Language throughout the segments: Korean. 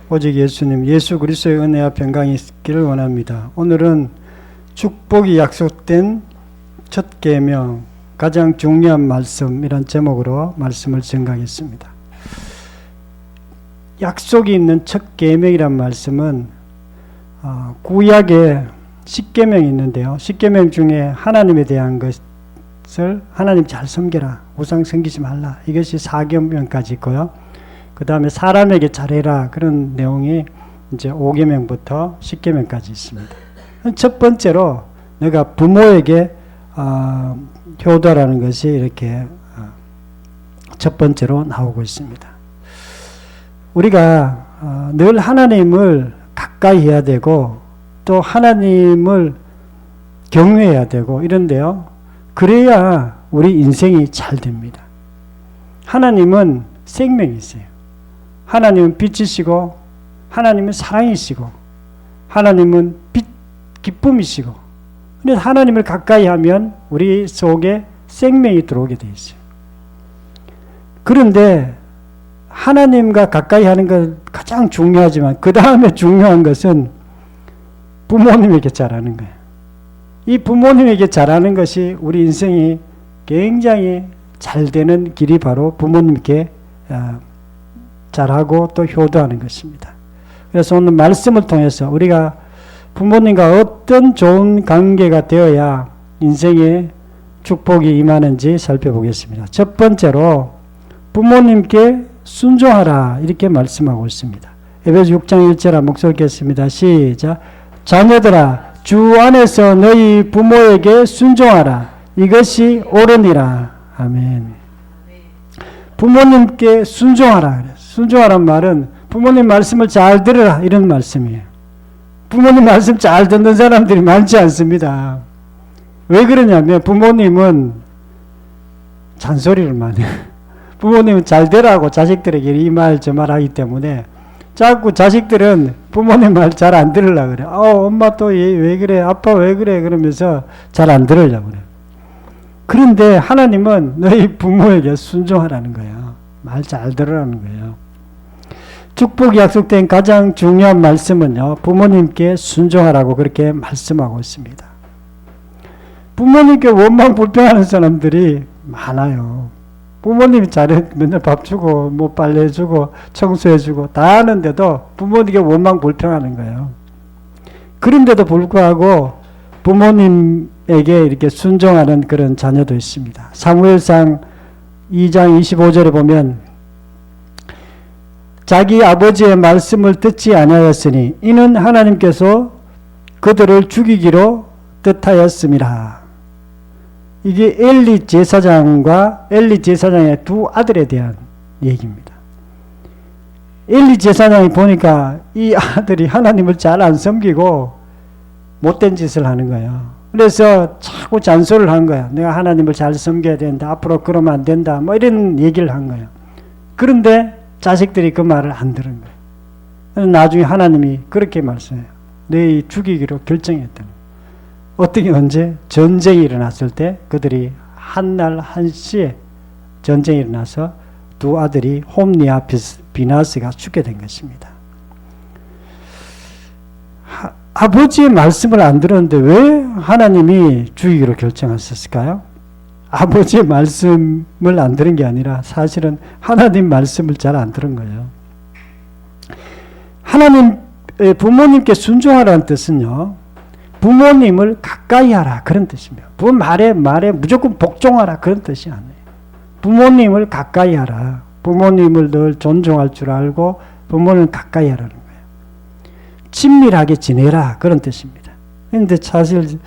오직 예수님, 예수 그리스도의 은혜와 평강이 있기를 원합니다. 오늘은 축복이 약속된 첫 계명, 가장 중요한 말씀이란 제목으로 말씀을 증가하겠습니다. 약속이 있는 첫 계명이란 말씀은 구약에 십계명이 있는데요. 십계명 중에 하나님에 대한 것을 하나님 잘 섬겨라, 우상 섬기지 말라, 이것이 4계명까지 있고요. 그 다음에 사람에게 잘해라, 그런 내용이 이제 5계명부터 10계명까지 있습니다. 첫 번째로 내가 부모에게 효도라는 것이 이렇게 첫 번째로 나오고 있습니다. 우리가 늘 하나님을 가까이 해야 되고 또 하나님을 경외해야 되고 이런데요. 그래야 우리 인생이 잘 됩니다. 하나님은 생명이 있어요. 하나님은 빛이시고 하나님은 사랑이시고 하나님은 기쁨이시고, 그래서 하나님을 가까이 하면 우리 속에 생명이 들어오게 되어 있어요. 그런데 하나님과 가까이 하는 건 가장 중요하지만 그 다음에 중요한 것은 부모님에게 잘하는 거예요. 이 부모님에게 잘하는 것이 우리 인생이 굉장히 잘 되는 길이 바로 부모님께 잘하고 또 효도하는 것입니다. 그래서 오늘 말씀을 통해서 우리가 부모님과 어떤 좋은 관계가 되어야 인생에 축복이 임하는지 살펴보겠습니다. 첫 번째로 부모님께 순종하라, 이렇게 말씀하고 있습니다. 에베소 6장 1절 목소리 읽겠습니다. 시작. 자녀들아, 주 안에서 너희 부모에게 순종하라. 이것이 옳으니라. 아멘. 부모님께 순종하라. 순종하란 말은 부모님 말씀을 잘 들으라, 이런 말씀이에요. 부모님 말씀 잘 듣는 사람들이 많지 않습니다. 왜 그러냐면 부모님은 잔소리를 많이 해요. 부모님은 잘 되라고 자식들에게 이 말 저 말 하기 때문에 자꾸 자식들은 부모님 말 잘 안 들으려고 그래. 엄마 또 왜 그래, 아빠 왜 그래, 그러면서 잘 안 들으려고 그래. 그런데 하나님은 너희 부모에게 순종하라는 거예요. 말 잘 들으라는 거예요. 축복이 약속된 가장 중요한 말씀은요, 부모님께 순종하라고 그렇게 말씀하고 있습니다. 부모님께 원망 불평하는 사람들이 많아요. 부모님이 잘해, 맨날 밥 주고 뭐 빨래 해주고 청소해주고 다 하는데도 부모님께 원망 불평하는 거예요. 그런데도 불구하고 부모님에게 이렇게 순종하는 그런 자녀도 있습니다. 사무엘상 2장 25절에 보면 자기 아버지의 말씀을 듣지 아니하였으니 이는 하나님께서 그들을 죽이기로 뜻하였음이라. 이게 엘리 제사장과 엘리 제사장의 두 아들에 대한 얘기입니다. 엘리 제사장이 보니까 이 아들이 하나님을 잘 안 섬기고 못된 짓을 하는 거예요. 그래서 자꾸 잔소리를 한 거야. 내가 하나님을 잘 섬겨야 된다. 앞으로 그러면 안 된다. 뭐 이런 얘기를 한 거예요. 그런데 자식들이 그 말을 안 들은 거예요. 나중에 하나님이 그렇게 말씀해요. 너희 죽이기로 결정했다는 거예요. 어떻게 언제? 전쟁이 일어났을 때 그들이 한날 한시에 전쟁이 일어나서 두 아들이 홈니와 비나스가 죽게 된 것입니다. 아버지의 말씀을 안 들었는데 왜 하나님이 죽이기로 결정하셨을까요? 아버지의 말씀을 안 들은 게 아니라 사실은 하나님 말씀을 잘 안 들은 거예요. 하나님, 부모님께 순종하라는 뜻은요, 부모님을 가까이 하라, 그런 뜻입니다. 말에 무조건 복종하라, 그런 뜻이 아니에요. 부모님을 가까이 하라. 부모님을 늘 존중할 줄 알고 부모님을 가까이 하라는 거예요. 친밀하게 지내라, 그런 뜻입니다. 그런데 사실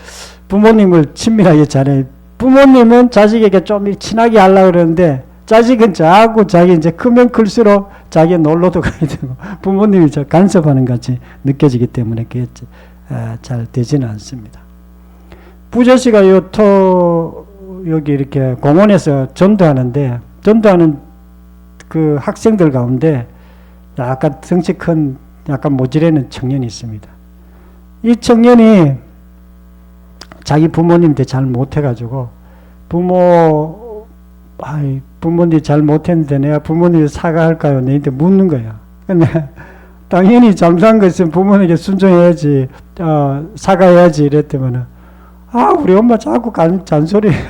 부모님을 친밀하게 지내, 부모님은 자식에게 좀 친하게 하려고 그러는데 자식은 자꾸 자기 이제 크면 클수록 자기 놀러도 가야 되고 부모님이 저 간섭하는 같이 느껴지기 때문에 그게 잘 되지는 않습니다. 부자씨가 여기 이렇게 공원에서 전도하는 그 학생들 가운데 약간 덩치 큰 약간 모질애는 청년이 있습니다. 이 청년이 자기 부모님한테 잘 못해가지고 부모님이 잘 못했는데 내가 부모님이 사과할까요? 너한테 묻는 거야. 근데 당연히 잘못한 것은 부모에게 순종해야지, 사과해야지 이랬더만은, 우리 엄마 자꾸 잔소리해요.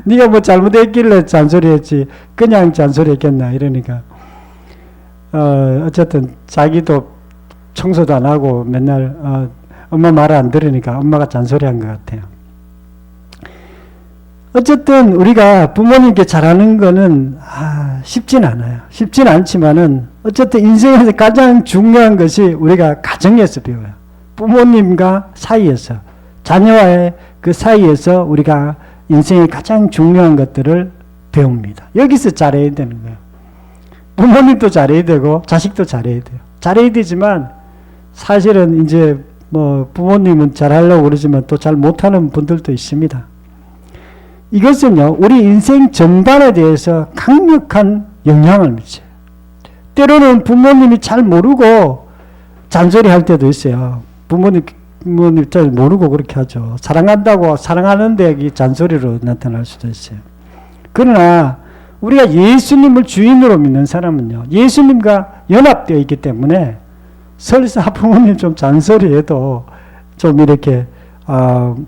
네가 뭐 잘못했길래 잔소리했지, 그냥 잔소리했겠나 이러니까, 어쨌든 자기도 청소도 안 하고 맨날 엄마 말을 안 들으니까 엄마가 잔소리한 것 같아요. 어쨌든 우리가 부모님께 잘하는 거는 쉽진 않아요. 쉽진 않지만은 어쨌든 인생에서 가장 중요한 것이 우리가 가정에서 배워요. 부모님과 사이에서, 자녀와의 그 사이에서 우리가 인생의 가장 중요한 것들을 배웁니다. 여기서 잘해야 되는 거예요. 부모님도 잘해야 되고 자식도 잘해야 돼요. 잘해야 되지만 사실은 이제 뭐 부모님은 잘하려고 그러지만 또 잘 못하는 분들도 있습니다. 이것은요, 우리 인생 전반에 대해서 강력한 영향을 미쳐요. 때로는 부모님이 잘 모르고 잔소리 할 때도 있어요. 부모님 잘 모르고 그렇게 하죠. 사랑한다고 사랑하는데 잔소리로 나타날 수도 있어요. 그러나 우리가 예수님을 주인으로 믿는 사람은요, 예수님과 연합되어 있기 때문에 설사 부모님 좀 잔소리해도 좀 이렇게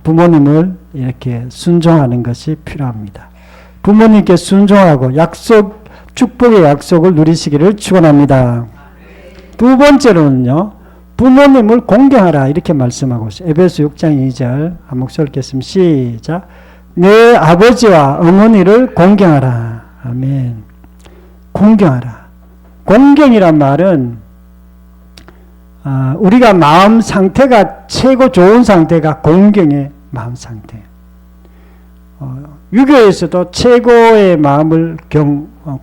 부모님을 이렇게 순종하는 것이 필요합니다. 부모님께 순종하고 축복의 약속을 누리시기를 축원합니다. 두 번째로는요, 부모님을 공경하라 이렇게 말씀하고 있어요. 에베소 6장 2절 한 목소리 읽겠습니다. 시작. 내 아버지와 어머니를 공경하라. 아멘. 공경하라. 공경이란 말은 우리가 마음 상태가 최고 좋은 상태가 공경의 마음 상태. 유교에서도 최고의 마음을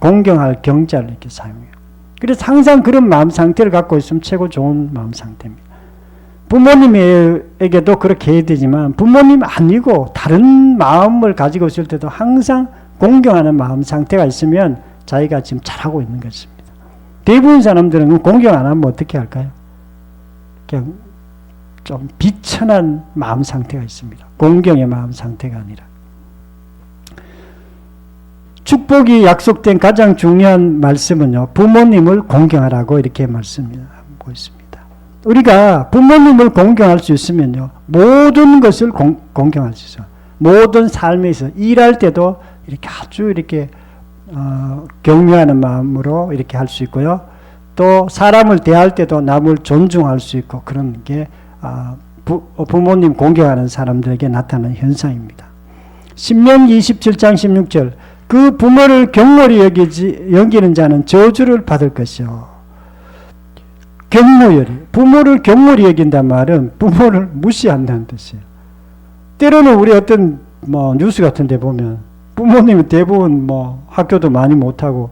공경할 경자를 이렇게 사용해요. 그래서 항상 그런 마음 상태를 갖고 있으면 최고 좋은 마음 상태입니다. 부모님에게도 그렇게 해야 되지만 부모님 아니고 다른 마음을 가지고 있을 때도 항상 공경하는 마음 상태가 있으면 자기가 지금 잘하고 있는 것입니다. 대부분 사람들은 공경 안 하면 어떻게 할까요? 그냥 좀 비천한 마음 상태가 있습니다. 공경의 마음 상태가 아니라. 축복이 약속된 가장 중요한 말씀은요, 부모님을 공경하라고 이렇게 말씀하고 있습니다. 우리가 부모님을 공경할 수 있으면요, 모든 것을 공경할 수 있어요. 모든 삶에 있어 일할 때도 이렇게 아주 이렇게 경외하는 마음으로 이렇게 할 수 있고요. 또 사람을 대할 때도 남을 존중할 수 있고 그런 게 부모님 공경하는 사람들에게 나타나는 현상입니다. 신명기 27장 16절 그 부모를 경홀히 여기는 자는 저주를 받을 것이요. 경무열이 부모를 경홀히 여긴단 말은 부모를 무시한다는 뜻이에요. 때로는 우리 어떤 뉴스 같은 데 보면 부모님은 대부분 학교도 많이 못하고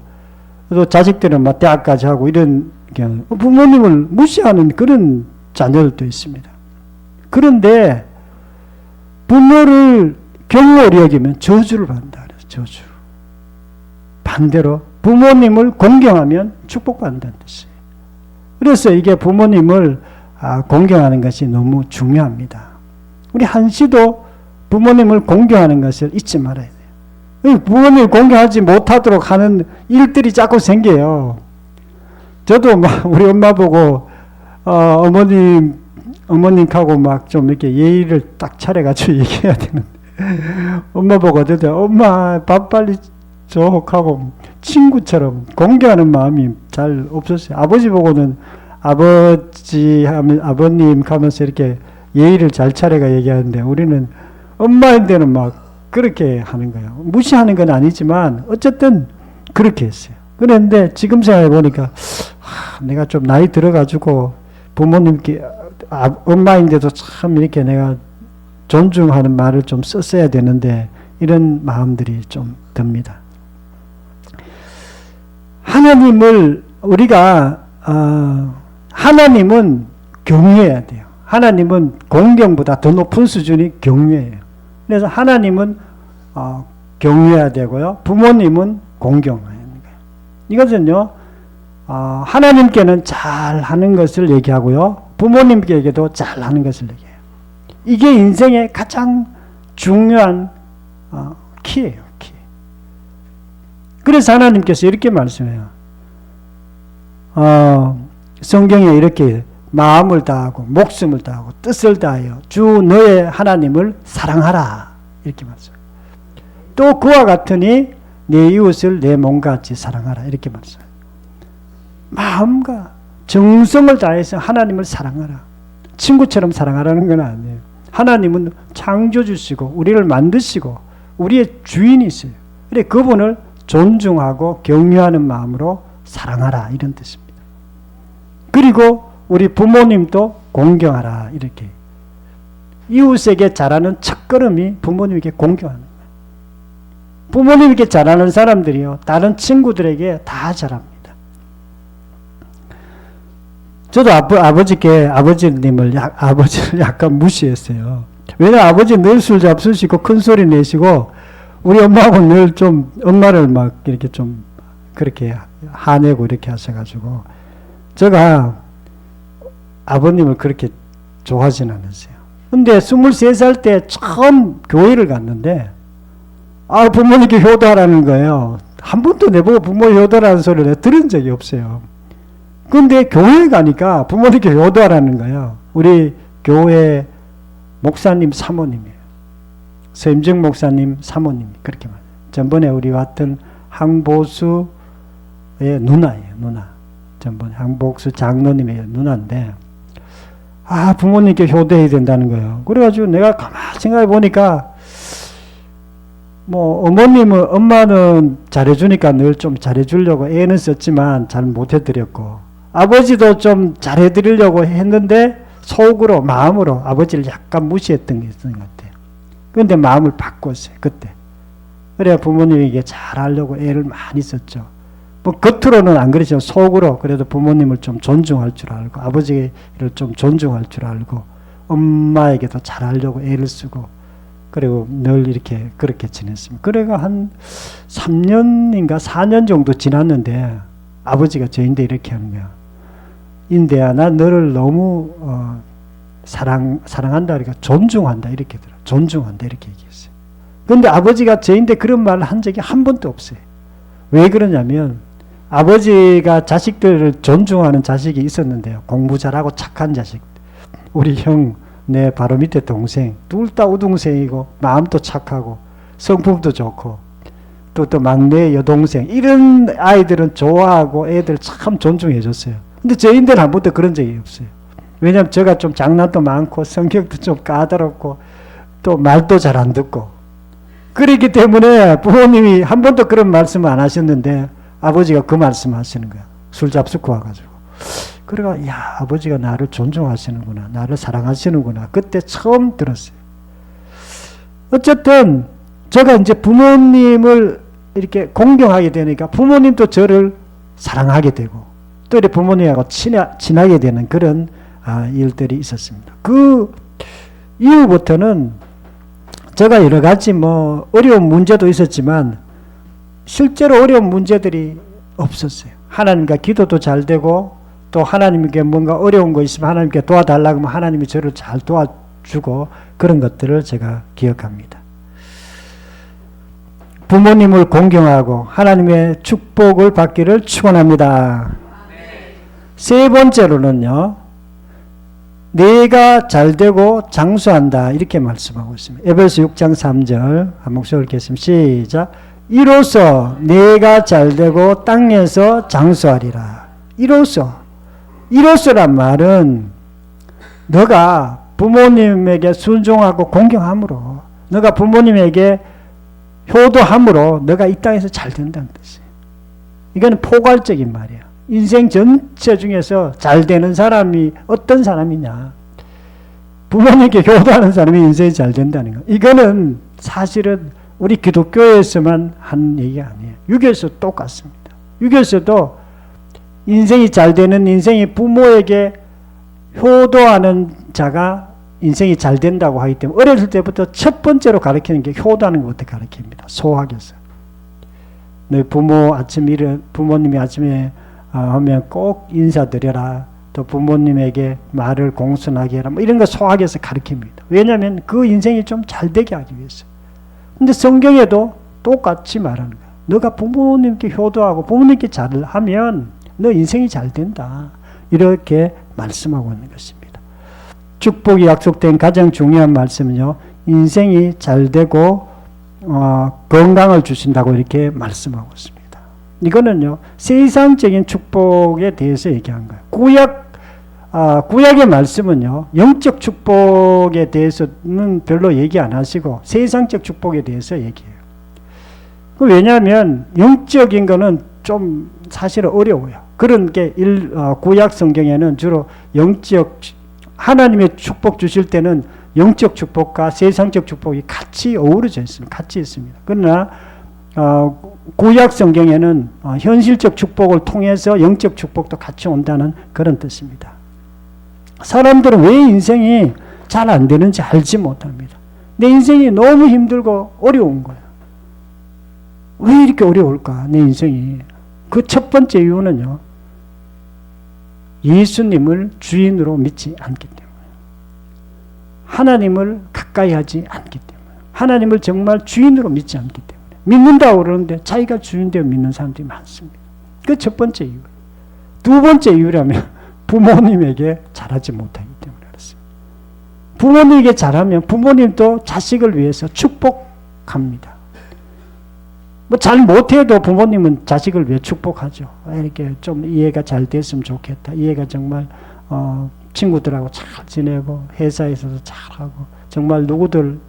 또 자식들은 대학까지 하고 이런 경우 부모님을 무시하는 그런 자녀들도 있습니다. 그런데 부모를 경홀히 여기면 저주를 받는다. 저주. 반대로 부모님을 공경하면 축복받는다는 뜻이에요. 그래서 이게 부모님을 공경하는 것이 너무 중요합니다. 우리 한시도 부모님을 공경하는 것을 잊지 말아야 돼요. 부모님을 공경하지 못하도록 하는 일들이 자꾸 생겨요. 저도 우리 엄마 보고 어머님하고 좀 이렇게 예의를 딱 차려가지고 얘기해야 되는데 엄마 보고 엄마 밥 빨리 줘 하고 친구처럼 공경하는 마음이 잘 없었어요. 아버지 보고는 아버님 하면서 이렇게 예의를 잘 차려가 얘기하는데 우리는 엄마인데는 그렇게 하는 거예요. 무시하는 건 아니지만 어쨌든 그렇게 했어요. 그런데 지금 생각해 보니까 내가 좀 나이 들어가지고 부모님께 엄마인데도 참 이렇게 내가 존중하는 말을 좀 썼어야 되는데 이런 마음들이 좀 듭니다. 하나님을 우리가 하나님은 경외해야 돼요. 하나님은 공경보다 더 높은 수준이 경외예요. 그래서 하나님은 경외해야 되고요. 부모님은 공경해야 하는 거예요. 이것은요, 하나님께는 잘하는 것을 얘기하고요. 부모님께도 잘하는 것을 얘기해요. 이게 인생의 가장 중요한 키예요. 키. 그래서 하나님께서 이렇게 말씀해요. 성경에 이렇게 마음을 다하고 목숨을 다하고 뜻을 다하여 주 너의 하나님을 사랑하라 이렇게 말씀합니다. 또 그와 같으니 내 이웃을 내 몸같이 사랑하라 이렇게 말씀합니다. 마음과 정성을 다해서 하나님을 사랑하라. 친구처럼 사랑하라는 건 아니에요. 하나님은 창조주시고 우리를 만드시고 우리의 주인이세요. 그래 그분을 존중하고 경외하는 마음으로 사랑하라 이런 뜻입니다. 그리고 우리 부모님도 공경하라 이렇게. 이웃에게 잘하는 첫걸음이 부모님에게 공경하는 거예요. 부모님에게 잘하는 사람들이요 다른 친구들에게 다 잘합니다. 저도 아버지를 약간 무시했어요. 왜냐면 아버지 늘 술 잡수시고 큰 소리 내시고 우리 엄마하고 늘 좀 엄마를 막 이렇게 좀 그렇게 화내고 이렇게 하셔가지고 제가 아버님을 그렇게 좋아하진 않았어요. 근데 23살 때 처음 교회를 갔는데 부모님께 효도하라는 거예요. 한 번도 내보고 부모 효도라는 소리를 들은 적이 없어요. 근데 교회에 가니까 부모님께 효도하라는 거예요. 우리 교회 목사님 사모님이에요. 서임정 목사님 사모님이 그렇게 말해요. 전번에 우리 왔던 항보수의 누나예요. 누나. 전번에 항보수 장로님의 누나인데 부모님께 효도해야 된다는 거예요. 그래가지고 내가 가만히 생각해 보니까 엄마는 잘해주니까 늘 좀 잘해주려고 애는 썼지만 잘 못해드렸고 아버지도 좀 잘해드리려고 했는데 속으로 마음으로 아버지를 약간 무시했던 게 있었던 것 같아요. 그런데 마음을 바꿨어요. 그때. 그래야 부모님에게 잘하려고 애를 많이 썼죠. 겉으로는 안 그러지만 속으로 그래도 부모님을 좀 존중할 줄 알고 아버지를 좀 존중할 줄 알고 엄마에게도 잘하려고 애를 쓰고 그리고 늘 이렇게 그렇게 지냈습니다. 그래가 한 3년인가 4년 정도 지났는데 아버지가 저인데 이렇게 하는 거야. 인대야 나 너를 너무 사랑한다 그러니까 존중한다 이렇게 들어. 존중한다 이렇게 얘기했어요. 그런데 아버지가 저인데 그런 말을 한 적이 한 번도 없어요. 왜 그러냐면 아버지가 자식들을 존중하는 자식이 있었는데요. 공부 잘하고 착한 자식. 우리 형, 내 바로 밑에 동생 둘 다 우동생이고 마음도 착하고 성품도 좋고 또 막내 여동생 이런 아이들은 좋아하고 애들 참 존중해 줬어요. 근데 저희들은 한 번도 그런 적이 없어요. 왜냐하면 제가 좀 장난도 많고 성격도 좀 까다롭고 또 말도 잘 안 듣고 그렇기 때문에 부모님이 한 번도 그런 말씀을 안 하셨는데 아버지가 그 말씀 하시는 거야. 술 잡수고 와가지고. 그래가 야 아버지가 나를 존중하시는구나. 나를 사랑하시는구나. 그때 처음 들었어요. 어쨌든 제가 이제 부모님을 이렇게 공경하게 되니까 부모님도 저를 사랑하게 되고 또 이렇게 부모님하고 친하게 되는 그런 일들이 있었습니다. 그 이후부터는 제가 여러 가지 어려운 문제도 있었지만 실제로 어려운 문제들이 없었어요. 하나님과 기도도 잘 되고 또 하나님께 뭔가 어려운 거 있으면 하나님께 도와달라고 하면 하나님이 저를 잘 도와주고 그런 것들을 제가 기억합니다. 부모님을 공경하고 하나님의 축복을 받기를 축원합니다. 세 번째로는요. 내가 잘되고 장수한다 이렇게 말씀하고 있습니다. 에베소 6장 3절 한 목소리 읽겠습니다. 시작. 이로써 내가 잘되고 땅에서 장수하리라. 이로써란 말은 너가 부모님에게 순종하고 공경함으로 너가 부모님에게 효도함으로 너가 이 땅에서 잘 된다는 뜻이에요. 이건 포괄적인 말이에요. 인생 전체 중에서 잘 되는 사람이 어떤 사람이냐. 부모님께 효도하는 사람이 인생이 잘 된다는 거. 이거는 사실은 우리 기독교에서만 하는 얘기가 아니에요. 유교에서 똑같습니다. 유교에서도 인생이 잘 되는 인생이 부모에게 효도하는 자가 인생이 잘 된다고 하기 때문에 어렸을 때부터 첫 번째로 가르치는 게 효도하는 것부터 가르칩니다. 소학에서. 너 부모님이 아침에 하면 꼭 인사드려라. 또 부모님에게 말을 공손하게 해라. 이런 거 소학에서 가르칩니다. 왜냐하면 그 인생이 좀 잘 되게 하기 위해서. 근데 성경에도 똑같이 말하는 거야. 너가 부모님께 효도하고 부모님께 잘하면 너 인생이 잘 된다. 이렇게 말씀하고 있는 것입니다. 축복이 약속된 가장 중요한 말씀은요, 인생이 잘 되고 건강을 주신다고 이렇게 말씀하고 있습니다. 이거는요, 세상적인 축복에 대해서 얘기한 거예요. 구약의 말씀은요, 영적 축복에 대해서는 별로 얘기 안 하시고 세상적 축복에 대해서 얘기해요. 왜냐하면 영적인 거는 좀 사실 어려워요. 그런 게 구약 성경에는 주로 영적, 하나님의 축복 주실 때는 영적 축복과 세상적 축복이 같이 어우러져 있습니다. 같이 있습니다. 그러나 구약 성경에는 현실적 축복을 통해서 영적 축복도 같이 온다는 그런 뜻입니다. 사람들은 왜 인생이 잘 안 되는지 알지 못합니다. 내 인생이 너무 힘들고 어려운 거야. 왜 이렇게 어려울까? 내 인생이. 그 첫 번째 이유는요, 예수님을 주인으로 믿지 않기 때문에, 하나님을 가까이 하지 않기 때문에, 하나님을 정말 주인으로 믿지 않기 때문에, 믿는다고 그러는데 자기가 주인되어 믿는 사람들이 많습니다. 그 첫 번째 이유. 두 번째 이유라면 부모님에게 잘하지 못하기 때문에 그렇습니다. 부모님에게 잘하면 부모님도 자식을 위해서 축복합니다. 뭐 잘 못해도 부모님은 자식을 위해 축복하죠. 이렇게 좀 이해가 잘 됐으면 좋겠다. 이해가 정말 친구들하고 잘 지내고 회사에서도 잘하고 정말 누구들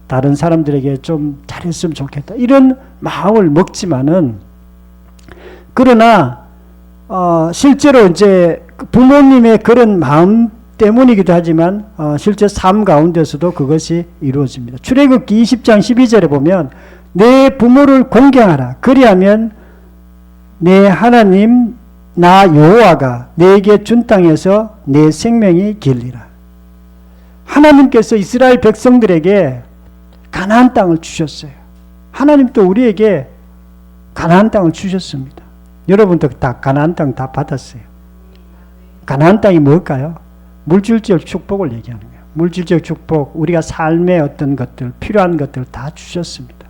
다른 사람들에게 좀 잘했으면 좋겠다. 이런 마음을 먹지만은, 그러나 실제로 이제 부모님의 그런 마음 때문이기도 하지만 실제 삶 가운데서도 그것이 이루어집니다. 출애굽기 20장 12절에 보면 내 부모를 공경하라. 그리하면 내 하나님 나 여호와가 내게 준 땅에서 내 생명이 길리라. 하나님께서 이스라엘 백성들에게 가나안 땅을 주셨어요. 하나님도 우리에게 가나안 땅을 주셨습니다. 여러분도 다 가나안 땅 다 받았어요. 가나안 땅이 뭘까요? 물질적 축복을 얘기하는 거예요. 물질적 축복, 우리가 삶의 어떤 것들, 필요한 것들 다 주셨습니다.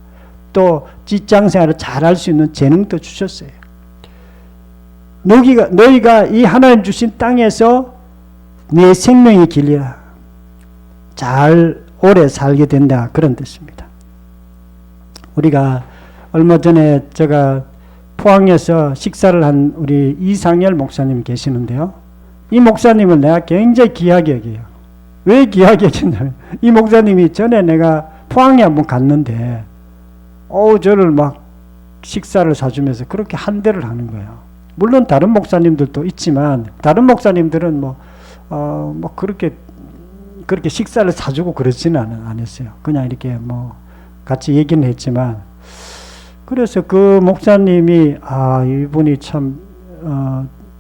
또 직장생활을 잘할 수 있는 재능도 주셨어요. 너희가 이 하나님 주신 땅에서 내 생명이 길리라. 잘 오래 살게 된다, 그런 뜻입니다. 우리가 얼마 전에 제가 포항에서 식사를 한 우리 이상열 목사님 계시는데요. 이 목사님을 내가 굉장히 귀하게 여겨요. 왜 귀하게 여겼냐면, 이 목사님이 전에 내가 포항에 한번 갔는데 저를 막 식사를 사주면서 그렇게 환대를 하는 거예요. 물론 다른 목사님들도 있지만 다른 목사님들은 그렇게 식사를 사주고 그러지는 않았어요. 그냥 이렇게 같이 얘기는 했지만, 그래서 그 목사님이 이분이 참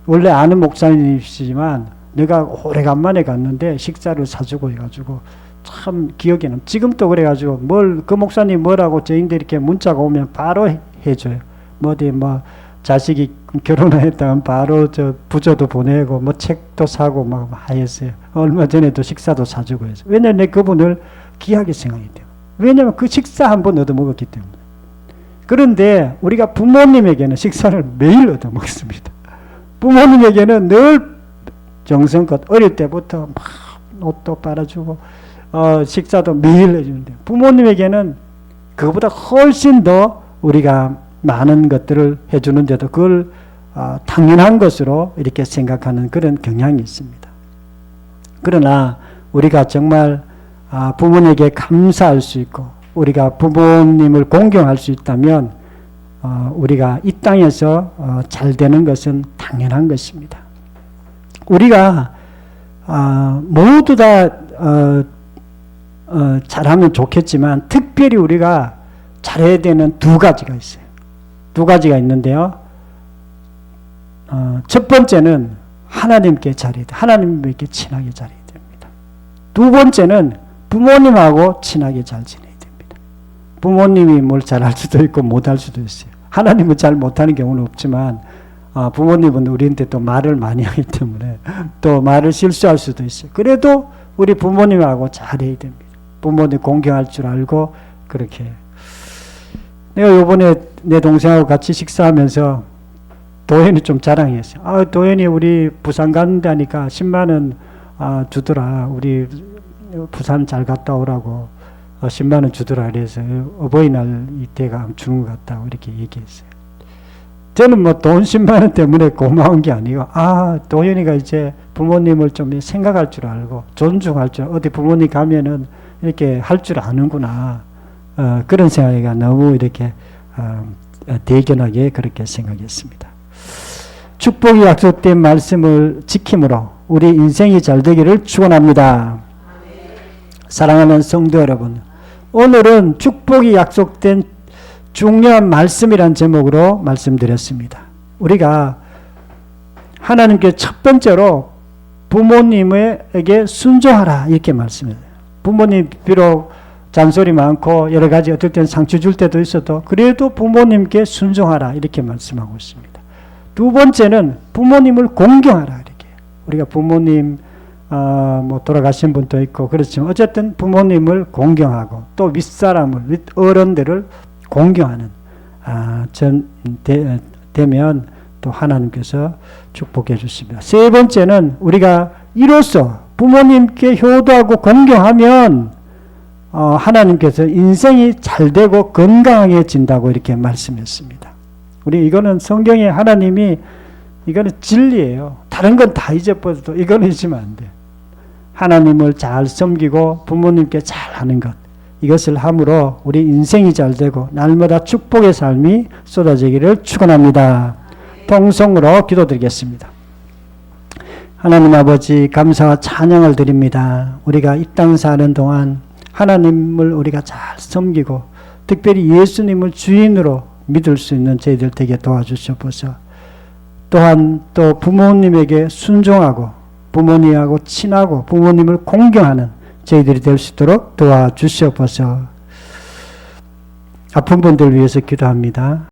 원래 아는 목사님이시지만 내가 오래간만에 갔는데 식사를 사주고 해가지고 참 기억에 남. 지금도 그래가지고 그 목사님 뭐라고 저희들 이렇게 문자가 오면 바로 해줘요. 자식이 결혼했다면 바로 부조도 보내고 책도 사고 막 하였어요. 얼마 전에도 식사도 사주고 해서. 왜냐면 내가 그분을 귀하게 생각해요. 왜냐면 그 식사 한 번 얻어먹었기 때문에. 그런데 우리가 부모님에게는 식사를 매일 얻어먹습니다. 부모님에게는 늘 정성껏 어릴 때부터 막 옷도 빨아주고 식사도 매일 해주는데, 부모님에게는 그거보다 훨씬 더 우리가 많은 것들을 해주는데도 그걸 당연한 것으로 이렇게 생각하는 그런 경향이 있습니다. 그러나 우리가 정말 부모님에게 감사할 수 있고 우리가 부모님을 공경할 수 있다면 우리가 이 땅에서 잘 되는 것은 당연한 것입니다. 우리가 모두 다 잘하면 좋겠지만 특별히 우리가 잘해야 되는 두 가지가 있어요. 두 가지가 있는데요. 첫 번째는 하나님께 잘해야 돼. 하나님께 친하게 잘해야 됩니다. 두 번째는 부모님하고 친하게 잘 지내야 됩니다. 부모님이 뭘 잘할 수도 있고 못할 수도 있어요. 하나님은 잘 못하는 경우는 없지만 부모님은 우리한테 또 말을 많이 하기 때문에 또 말을 실수할 수도 있어요. 그래도 우리 부모님하고 잘해야 됩니다. 부모님 공경할 줄 알고 그렇게. 내가 요번에 내 동생하고 같이 식사하면서 도현이 좀 자랑했어요. 아, 도현이 우리 부산 간다니까 10만 원 주더라. 우리 부산 잘 갔다 오라고 10만 원 주더라. 그래서 어버이날 이때가 주는 것 같다고 이렇게 얘기했어요. 저는 뭐 돈 10만 원 때문에 고마운 게 아니고, 도현이가 이제 부모님을 좀 생각할 줄 알고 존중할 줄, 어디 부모님 가면은 이렇게 할 줄 아는구나. 그런 생각이 너무 이렇게 대견하게 그렇게 생각했습니다. 축복이 약속된 말씀을 지킴으로 우리 인생이 잘 되기를 축원합니다. 사랑하는 성도 여러분, 오늘은 축복이 약속된 중요한 말씀이란 제목으로 말씀드렸습니다. 우리가 하나님께 첫 번째로 부모님에게 순종하라 이렇게 말씀해요. 부모님 비록 잔소리 많고 여러 가지 어떨 때는 상처 줄 때도 있어도 그래도 부모님께 순종하라 이렇게 말씀하고 있습니다. 두 번째는 부모님을 공경하라 이렇게. 우리가 부모님 뭐 돌아가신 분도 있고 그렇지만 어쨌든 부모님을 공경하고 또 윗사람을 어른들을 공경하는 되면 또 하나님께서 축복해 주십니다. 세 번째는 우리가 이로써 부모님께 효도하고 공경하면 하나님께서 인생이 잘 되고 건강해진다고 이렇게 말씀했습니다. 우리 이거는 성경에 하나님이 이거는 진리예요. 다른 건 다 잊어버려도 이거는 잊으면 안 돼. 하나님을 잘 섬기고 부모님께 잘하는 것, 이것을 함으로 우리 인생이 잘 되고 날마다 축복의 삶이 쏟아지기를 축원합니다. 통성으로 기도드리겠습니다. 하나님 아버지, 감사와 찬양을 드립니다. 우리가 이 땅 사는 동안 하나님을 우리가 잘 섬기고 특별히 예수님을 주인으로 믿을 수 있는 저희들 되게 도와주시옵소서. 또한 또 부모님에게 순종하고 부모님하고 친하고 부모님을 공경하는 저희들이 될 수 있도록 도와주시옵소서. 아픈 분들 위해서 기도합니다.